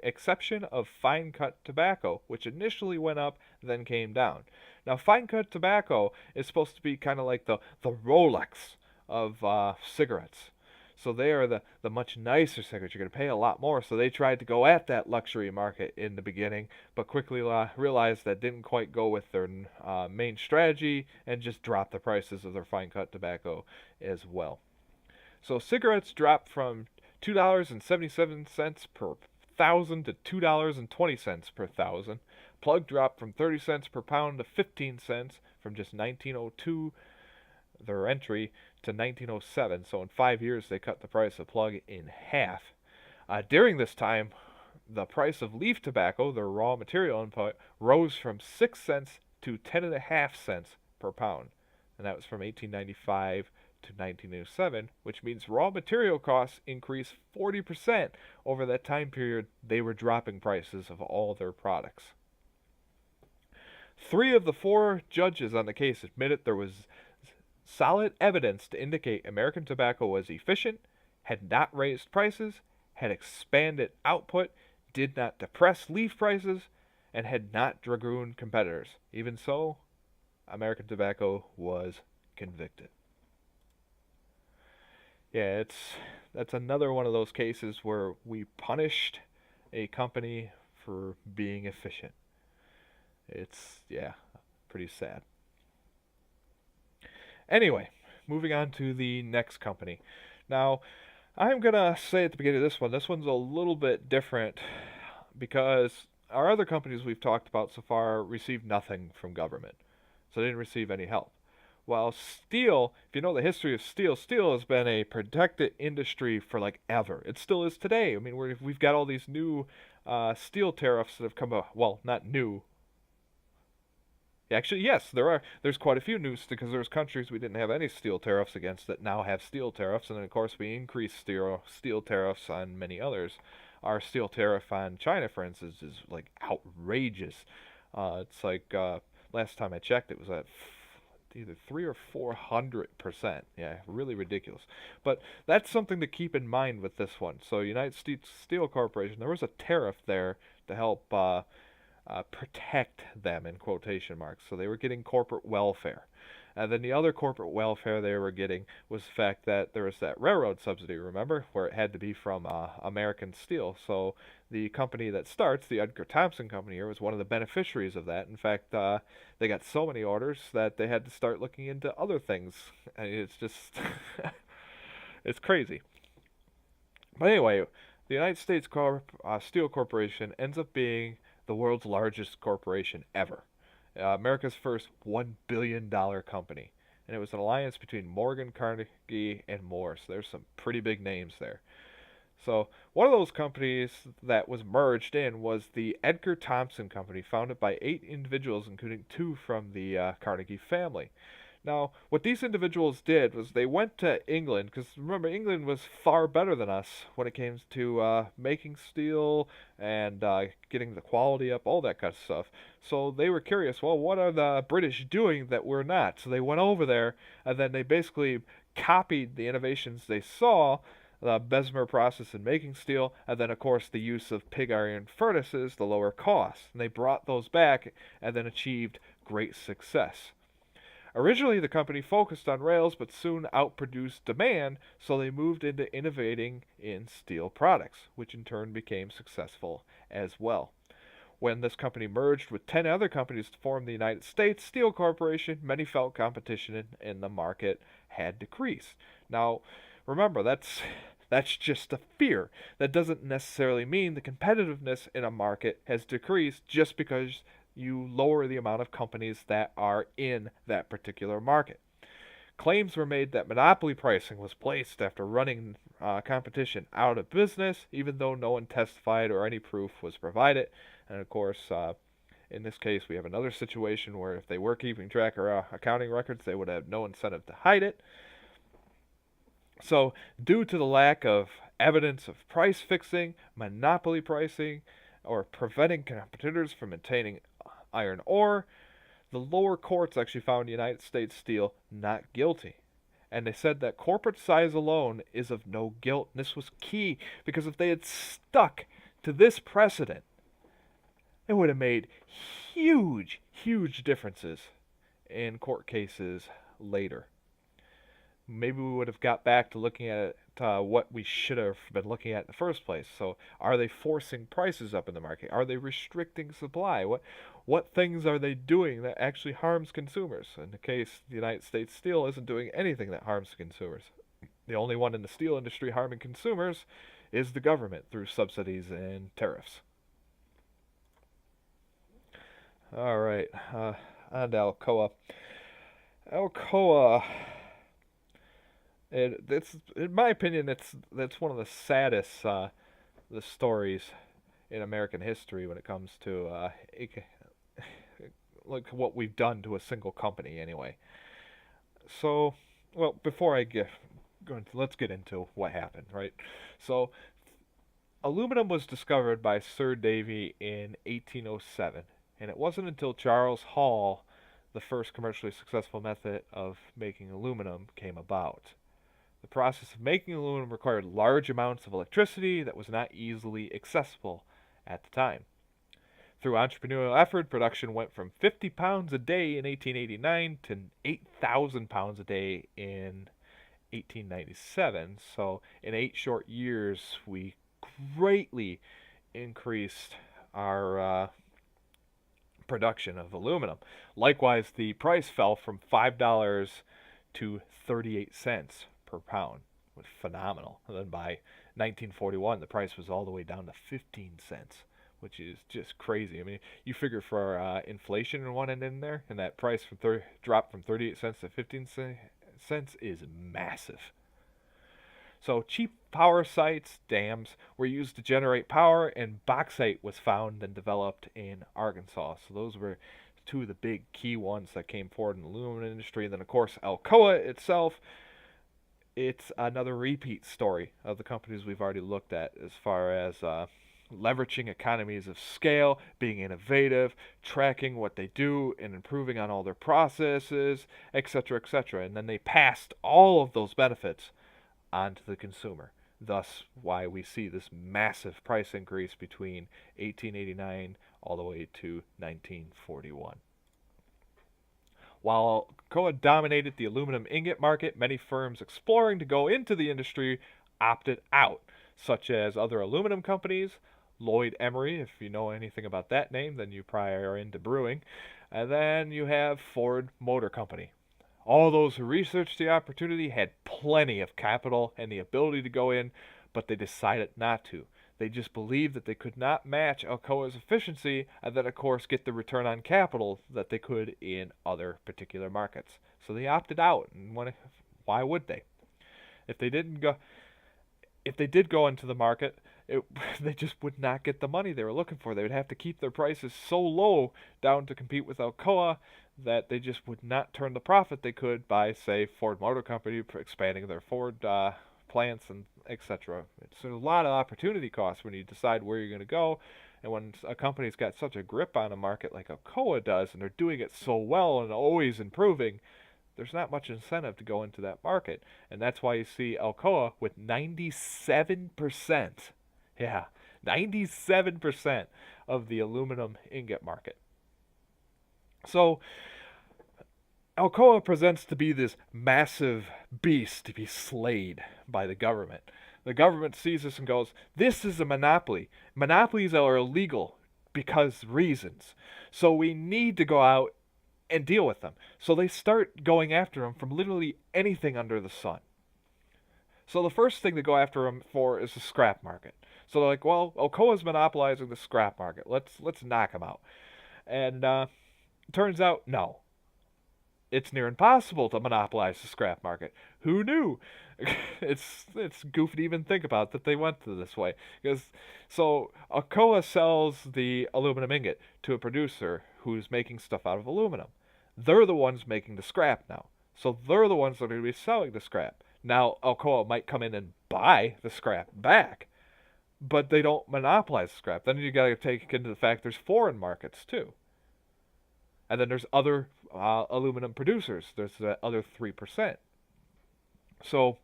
exception of fine cut tobacco, which initially went up, then came down. Now, fine cut tobacco is supposed to be kind of like the Rolex of cigarettes. So they are the much nicer cigarettes. You're going to pay a lot more. So they tried to go at that luxury market in the beginning, but quickly realized that didn't quite go with their main strategy and just dropped the prices of their fine cut tobacco as well. So cigarettes dropped from $2.77 per thousand to $2.20 per thousand. Plug dropped from 30 cents per pound to 15 cents from just 1902, their entry, to 1907. So in 5 years, they cut the price of plug in half. During this time, the price of leaf tobacco, their raw material input, rose from 6 cents to 10.5 cents per pound. And that was from 1895 to 1907, which means raw material costs increased 40% over that time period. They were dropping prices of all their products. 3 of the 4 judges on the case admitted there was solid evidence to indicate American Tobacco was efficient, had not raised prices, had expanded output, did not depress leaf prices, and had not dragooned competitors. Even so, American Tobacco was convicted. Yeah, that's another one of those cases where we punished a company for being efficient. It's, yeah, pretty sad. Anyway, moving on to the next company. Now, I'm going to say at the beginning of this one's a little bit different because our other companies we've talked about so far received nothing from government. So they didn't receive any help. While steel, if you know the history of steel, steel has been a protected industry for like ever. It still is today. I mean, we've got all these new steel tariffs that have come up. Well, not new. Actually, yes, There's quite a few new because there's countries we didn't have any steel tariffs against that now have steel tariffs, and then of course we increased steel tariffs on many others. Our steel tariff on China, for instance, is like outrageous. It's like last time I checked, it was at either 300 or 400%. Yeah, really ridiculous. But that's something to keep in mind with this one. So United States Steel Corporation, there was a tariff there to help protect them in quotation marks. So they were getting corporate welfare. And then the other corporate welfare they were getting was the fact that there was that railroad subsidy, remember, where it had to be from American Steel. So the company that starts, the Edgar Thomson Company here, was one of the beneficiaries of that. In fact, they got so many orders that they had to start looking into other things. And it's just, it's crazy. But anyway, the United States Steel Corporation ends up being the world's largest corporation ever. America's first $1 billion company. And it was an alliance between Morgan, Carnegie, and Moore. So there's some pretty big names there. So one of those companies that was merged in was the Edgar Thomson Company, founded by 8 individuals, including 2 from the Carnegie family. Now, what these individuals did was they went to England, because remember, England was far better than us when it came to making steel and getting the quality up, all that kind of stuff. So they were curious, well, what are the British doing that we're not? So they went over there, and then they basically copied the innovations they saw, the Bessemer process in making steel, and then, of course, the use of pig iron furnaces, the lower cost. And they brought those back and then achieved great success. Originally, the company focused on rails, but soon outproduced demand, so they moved into innovating in steel products, which in turn became successful as well. When this company merged with 10 other companies to form the United States Steel Corporation, many felt competition in the market had decreased. Now, remember, that's just a fear. That doesn't necessarily mean the competitiveness in a market has decreased just because you lower the amount of companies that are in that particular market. Claims were made that monopoly pricing was placed after running competition out of business, even though no one testified or any proof was provided. And of course, in this case, we have another situation where if they were keeping track of accounting records, they would have no incentive to hide it. So, due to the lack of evidence of price fixing, monopoly pricing, or preventing competitors from obtaining iron ore, the lower courts actually found United States Steel not guilty. And they said that corporate size alone is of no guilt. And this was key because if they had stuck to this precedent, it would have made huge, huge differences in court cases later. Maybe we would have got back to looking at what we should have been looking at in the first place. So, are they forcing prices up in the market? Are they restricting supply? What things are they doing that actually harms consumers? In the case, the United States Steel isn't doing anything that harms consumers. The only one in the steel industry harming consumers is the government through subsidies and tariffs. All right, on to Alcoa. Alcoa. It's, in my opinion, that's one of the saddest the stories in American history when it comes to like what we've done to a single company. Anyway, so well, before I go into, let's get into what happened. Right, so aluminum was discovered by Sir Davy in 1807, and it wasn't until Charles Hall, the first commercially successful method of making aluminum, came about. The process of making aluminum required large amounts of electricity that was not easily accessible at the time. Through entrepreneurial effort, production went from 50 pounds a day in 1889 to 8,000 pounds a day in 1897. So, in 8 short years, we greatly increased our production of aluminum. Likewise, the price fell from $5 to 38 cents per pound. It was phenomenal. And then by 1941, the price was all the way down to 15 cents, which is just crazy. I mean, you figure for inflation and one end in there, and that price dropped from 38 cents to 15 cents is massive. So cheap power sites, dams, were used to generate power, and bauxite was found and developed in Arkansas. So those were two of the big key ones that came forward in the aluminum industry. And then, of course, Alcoa itself, it's another repeat story of the companies we've already looked at as far as leveraging economies of scale, being innovative, tracking what they do, and improving on all their processes, etc., etc. And then they passed all of those benefits onto the consumer. Thus, why we see this massive price increase between 1889 all the way to 1941. While Alcoa dominated the aluminum ingot market, many firms exploring to go into the industry opted out, such as other aluminum companies, Lloyd Emery, if you know anything about that name, then you probably are into brewing, and then you have Ford Motor Company. All those who researched the opportunity had plenty of capital and the ability to go in, but they decided not to. They just believed that they could not match Alcoa's efficiency and then, of course, get the return on capital that they could in other particular markets. So they opted out. And why would they? If they did go into the market, they just would not get the money they were looking for. They would have to keep their prices so low down to compete with Alcoa that they just would not turn the profit they could by, say, Ford Motor Company expanding their Ford plants and etc. It's a lot of opportunity costs when you decide where you're going to go, and when a company's got such a grip on a market like Alcoa does, and they're doing it so well and always improving, there's not much incentive to go into that market, and that's why you see Alcoa with 97%. Yeah, 97% of the aluminum ingot market. So Alcoa presents to be this massive beast to be slayed by the government. The government sees this and goes, this is a monopoly. Monopolies are illegal because reasons. So we need to go out and deal with them. So they start going after them from literally anything under the sun. So the first thing they go after them for is the scrap market. So they're like, well, Alcoa's monopolizing the scrap market. Let's knock them out. And turns out, no. it's near impossible to monopolize the scrap market. Who knew? It's goofy to even think about that they went to this way. Because so Alcoa sells the aluminum ingot to a producer who's making stuff out of aluminum. They're the ones making the scrap now. So they're the ones that are going to be selling the scrap. Now Alcoa might come in and buy the scrap back, but they don't monopolize the scrap. Then you got to take into the fact there's foreign markets too. And then there's other aluminum producers. There's the other 3%. So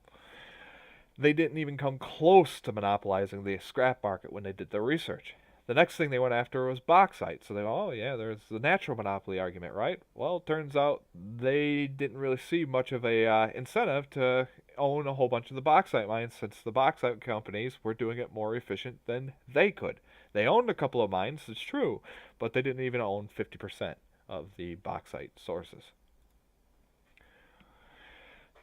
they didn't even come close to monopolizing the scrap market when they did their research. The next thing they went after was bauxite. So they go, oh yeah, there's the natural monopoly argument, right? Well, it turns out they didn't really see much of a incentive to own a whole bunch of the bauxite mines, since the bauxite companies were doing it more efficient than they could. They owned a couple of mines, it's true, but they didn't even own 50% of the bauxite sources.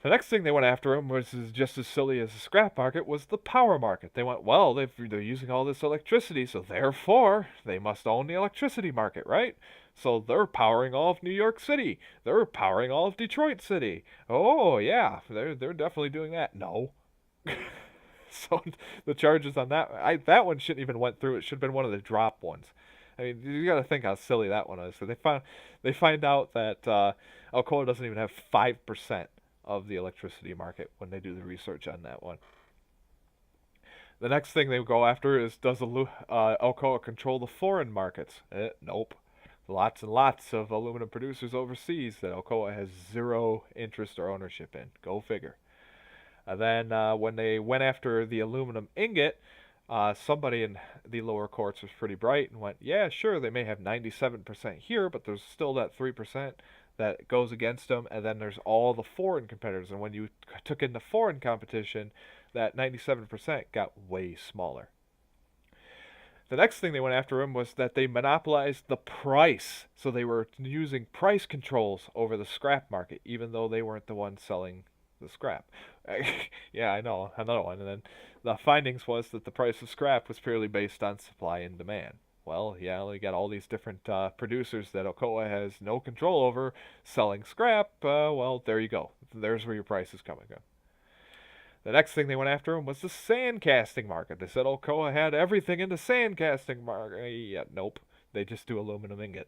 The next thing they went after him, which is just as silly as the scrap market, was the power market. They went, well, they're using all this electricity, so therefore they must own the electricity market, right? So they're powering all of New York City. They're powering all of Detroit City. Oh yeah, they're definitely doing that. No. So the charges on that one shouldn't even went through. It should have been one of the drop ones. I mean, you got to think how silly that one is. So they find out that Alcoa doesn't even have 5% of the electricity market when they do the research on that one. The next thing they go after is, does Alcoa control the foreign markets? Nope. Lots and lots of aluminum producers overseas that Alcoa has zero interest or ownership in. Go figure. And then when they went after the aluminum ingot, somebody in the lower courts was pretty bright and went, yeah, sure, they may have 97% here, but there's still that 3% that goes against them, and then there's all the foreign competitors. And when you took in the foreign competition, that 97% got way smaller. The next thing they went after him was that they monopolized the price. So they were using price controls over the scrap market, even though they weren't the ones selling the scrap. Yeah, I know, another one. And then the findings was that the price of scrap was purely based on supply and demand. Well, yeah, we got all these different producers that Alcoa has no control over selling scrap. Well, there you go. There's where your price is coming from. The next thing they went after him was the sand casting market. They said Alcoa had everything in the sand casting market. Yeah, nope. They just do aluminum ingot.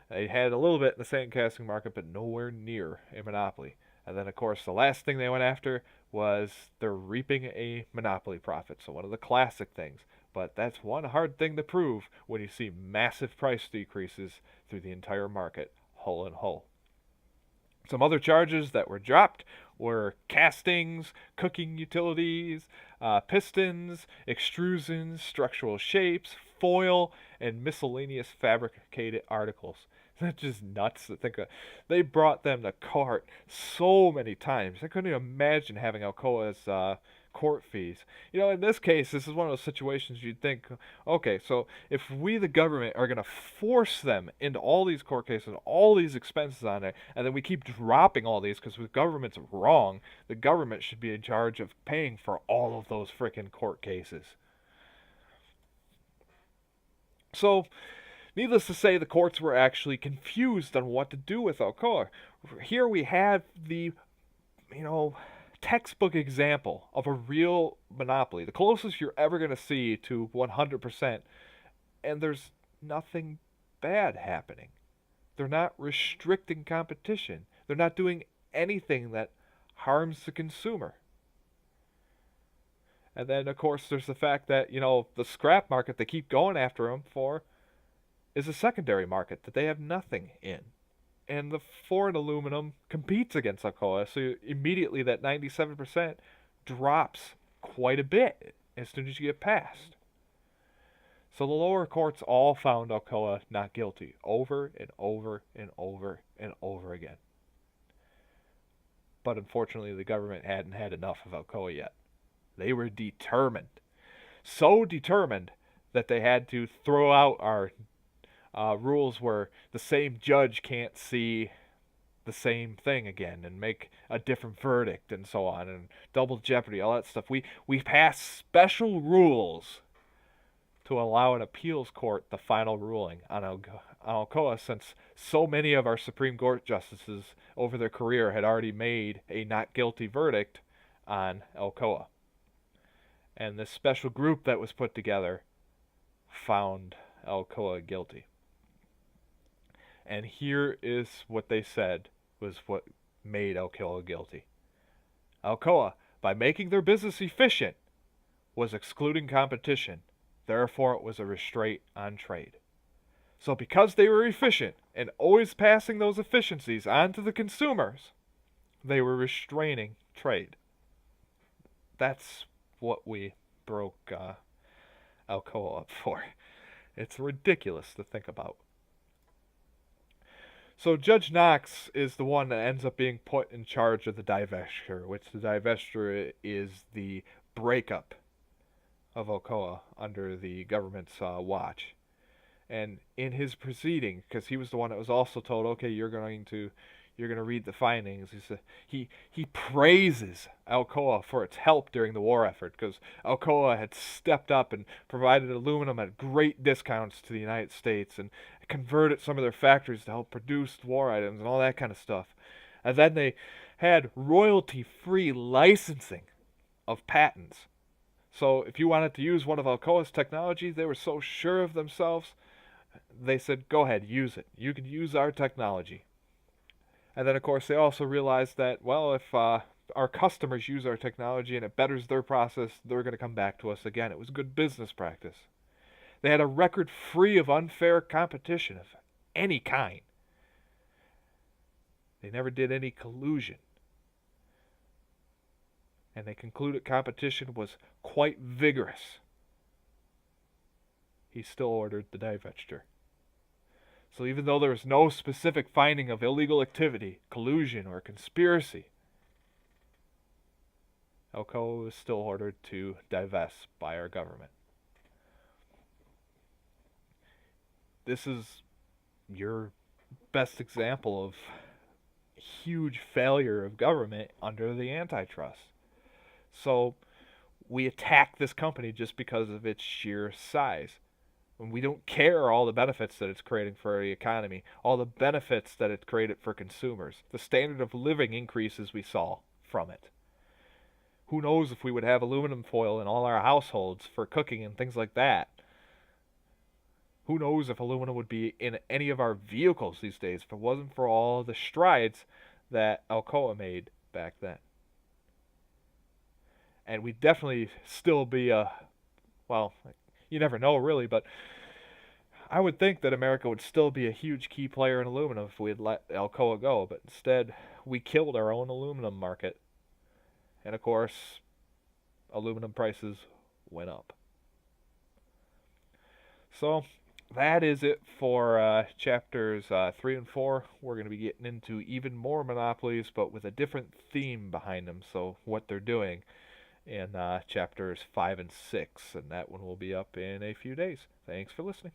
They had a little bit in the sand casting market, but nowhere near a monopoly. And then, of course, the last thing they went after was they're reaping a monopoly profit. So one of the classic things. But that's one hard thing to prove when you see massive price decreases through the entire market, whole and whole. Some other charges that were dropped were castings, cooking utilities, pistons, extrusions, structural shapes, foil, and miscellaneous fabricated articles. That's just nuts to think of. They brought them to court so many times. I couldn't even imagine having Alcoa's court fees. You know, in this case, this is one of those situations you'd think, okay, so if we, the government, are going to force them into all these court cases, all these expenses on it, and then we keep dropping all these because the government's wrong, the government should be in charge of paying for all of those frickin' court cases. So, needless to say, the courts were actually confused on what to do with Alcoa. Here we have the, textbook example of a real monopoly, the closest you're ever going to see to 100%, and there's nothing bad happening. They're not restricting competition. They're not doing anything that harms the consumer. And then, of course, there's the fact that, the scrap market they keep going after them for is a secondary market that they have nothing in. And the foreign aluminum competes against Alcoa, so immediately that 97% drops quite a bit as soon as you get past. So the lower courts all found Alcoa not guilty over and over and over and over again. But unfortunately, the government hadn't had enough of Alcoa yet. They were determined. So determined that they had to throw out our rules where the same judge can't see the same thing again and make a different verdict and so on, and double jeopardy, all that stuff. We passed special rules to allow an appeals court the final ruling on Alcoa, since so many of our Supreme Court justices over their career had already made a not guilty verdict on Alcoa. And this special group that was put together found Alcoa guilty. And here is what they said was what made Alcoa guilty. Alcoa, by making their business efficient, was excluding competition. Therefore, it was a restraint on trade. So because they were efficient and always passing those efficiencies on to the consumers, they were restraining trade. That's what we broke Alcoa up for. It's ridiculous to think about. So Judge Knox is the one that ends up being put in charge of the divestiture, which the divestiture is the breakup of Alcoa under the government's watch. And in his proceeding, because he was the one that was also told, okay, you're going to read the findings. He praises Alcoa for its help during the war effort, because Alcoa had stepped up and provided aluminum at great discounts to the United States and converted some of their factories to help produce war items and all that kind of stuff. And then they had royalty-free licensing of patents. So if you wanted to use one of Alcoa's technologies, they were so sure of themselves, they said, go ahead, use it. You can use our technology. And then, of course, they also realized that, well, if our customers use our technology and it betters their process, they're going to come back to us again. It was good business practice. They had a record free of unfair competition of any kind. They never did any collusion. And they concluded competition was quite vigorous. He still ordered the divestiture. So even though there was no specific finding of illegal activity, collusion, or conspiracy, Alcoa was still ordered to divest by our government. This is your best example of huge failure of government under the antitrust. So we attack this company just because of its sheer size. And we don't care all the benefits that it's creating for the economy, all the benefits that it created for consumers, the standard of living increases we saw from it. Who knows if we would have aluminum foil in all our households for cooking and things like that. Who knows if aluminum would be in any of our vehicles these days if it wasn't for all the strides that Alcoa made back then. And we'd definitely still be well, you never know really, but I would think that America would still be a huge key player in aluminum if we had let Alcoa go, but instead we killed our own aluminum market. And of course, aluminum prices went up. So that is it for chapters 3 and 4. We're going to be getting into even more monopolies, but with a different theme behind them, so what they're doing in chapters 5 and 6, and that one will be up in a few days. Thanks for listening.